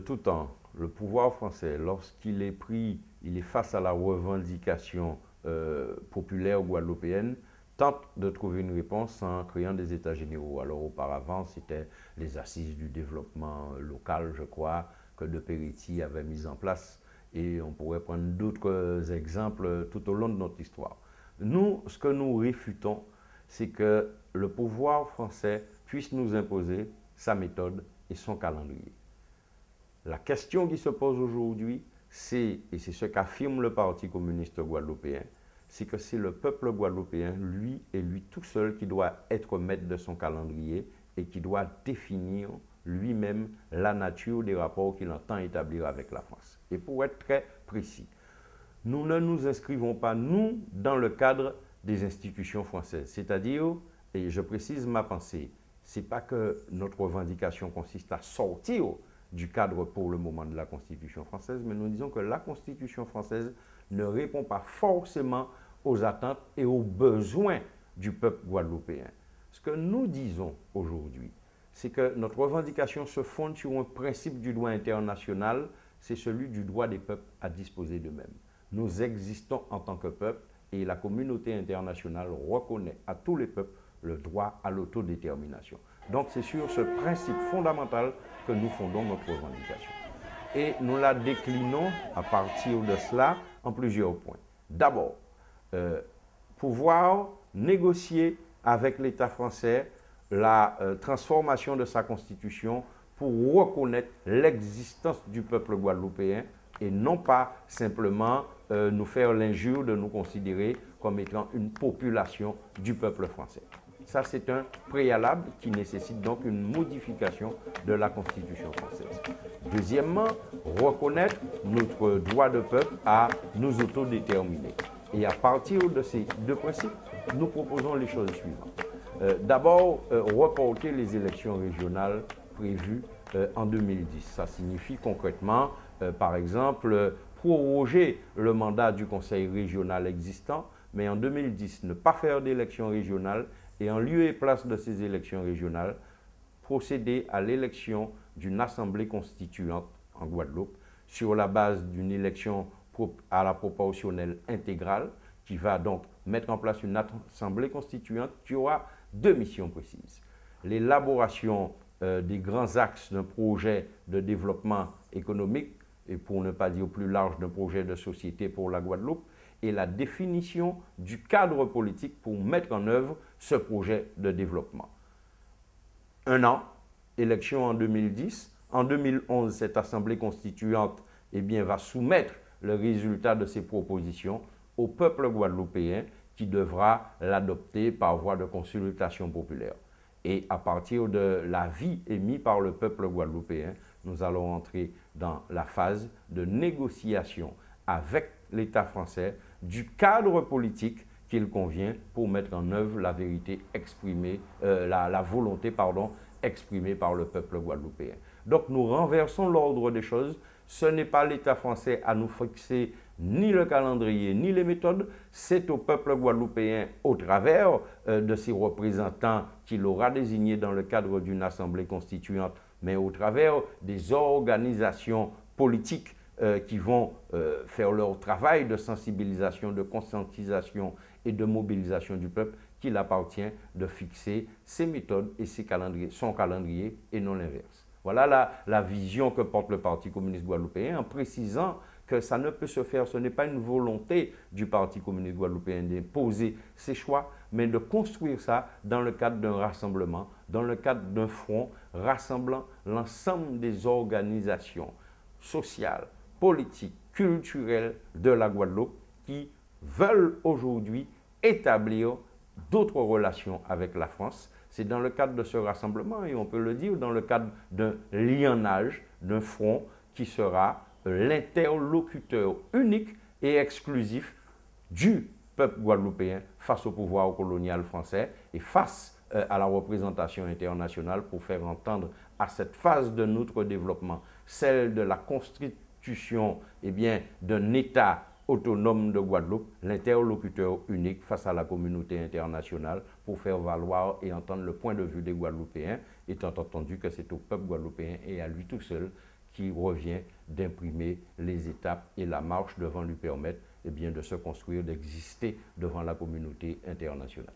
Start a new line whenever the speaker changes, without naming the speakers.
tout temps, le pouvoir français, lorsqu'il est pris, il est face à la revendication populaire guadeloupéenne, tente de trouver une réponse en créant des États généraux. Alors auparavant, c'était les assises du développement local, je crois, que De Peretti avait mis en place. Et on pourrait prendre d'autres exemples tout au long de notre histoire. Nous, ce que nous réfutons, c'est que le pouvoir français puisse nous imposer sa méthode et son calendrier. La question qui se pose aujourd'hui, c'est, et c'est ce qu'affirme le Parti communiste guadeloupéen, c'est que c'est le peuple guadeloupéen, lui et lui tout seul, qui doit être maître de son calendrier et qui doit définir lui-même la nature des rapports qu'il entend établir avec la France. Et pour être très précis, nous ne nous inscrivons pas, nous, dans le cadre des institutions françaises. C'est-à-dire, et je précise ma pensée, ce n'est pas que notre revendication consiste à sortir du cadre pour le moment de la Constitution française, mais nous disons que la Constitution française ne répond pas forcément aux attentes et aux besoins du peuple guadeloupéen. Ce que nous disons aujourd'hui, c'est que notre revendication se fonde sur un principe du droit international, c'est celui du droit des peuples à disposer d'eux-mêmes. Nous existons en tant que peuple et la communauté internationale reconnaît à tous les peuples le droit à l'autodétermination. Donc c'est sur ce principe fondamental que nous fondons notre revendication. Et nous la déclinons à partir de cela en plusieurs points. D'abord, pouvoir négocier avec l'État français la transformation de sa constitution pour reconnaître l'existence du peuple guadeloupéen et non pas simplement nous faire l'injure de nous considérer comme étant une population du peuple français. Ça, c'est un préalable qui nécessite donc une modification de la Constitution française. Deuxièmement, reconnaître notre droit de peuple à nous autodéterminer. Et à partir de ces deux principes, nous proposons les choses suivantes. D'abord, reporter les élections régionales prévues en 2010. Ça signifie concrètement, par exemple, proroger le mandat du conseil régional existant, mais en 2010, ne pas faire d'élections régionales et en lieu et place de ces élections régionales, procéder à l'élection d'une assemblée constituante en Guadeloupe sur la base d'une élection à la proportionnelle intégrale qui va donc mettre en place une assemblée constituante qui aura deux missions précises. L'élaboration des grands axes d'un projet de développement économique et pour ne pas dire plus large d'un projet de société pour la Guadeloupe et la définition du cadre politique pour mettre en œuvre ce projet de développement. Un an, élection en 2010. En 2011, cette assemblée constituante va soumettre le résultat de ses propositions au peuple guadeloupéen qui devra l'adopter par voie de consultation populaire. Et à partir de l'avis émis par le peuple guadeloupéen, nous allons entrer dans la phase de négociation avec l'État français du cadre politique qu'il convient pour mettre en œuvre la vérité exprimée, la volonté exprimée par le peuple guadeloupéen. Donc nous renversons l'ordre des choses. Ce n'est pas l'État français à nous fixer ni le calendrier, ni les méthodes. C'est au peuple guadeloupéen, au travers de ses représentants qu'il aura désignés dans le cadre d'une assemblée constituante, mais au travers des organisations politiques qui vont faire leur travail de sensibilisation, de conscientisation et de mobilisation du peuple, qu'il appartient de fixer ses méthodes et son calendrier et non l'inverse. Voilà la vision que porte le Parti communiste guadeloupéen en précisant que ça ne peut se faire, ce n'est pas une volonté du Parti communiste guadeloupéen d'imposer ses choix, mais de construire ça dans le cadre d'un rassemblement, dans le cadre d'un front rassemblant l'ensemble des organisations sociales, politiques, culturelles de la Guadeloupe qui veulent aujourd'hui établir d'autres relations avec la France. C'est dans le cadre de ce rassemblement, et on peut le dire, dans le cadre d'un lionnage, d'un front qui sera l'interlocuteur unique et exclusif du peuple guadeloupéen face au pouvoir colonial français et face à la représentation internationale pour faire entendre à cette phase de notre développement, celle de la constitution d'un État autonome de Guadeloupe, l'interlocuteur unique face à la communauté internationale pour faire valoir et entendre le point de vue des Guadeloupéens, étant entendu que c'est au peuple guadeloupéen et à lui tout seul qui revient d'imprimer les étapes et la marche devant lui permettre de se construire, d'exister devant la communauté internationale.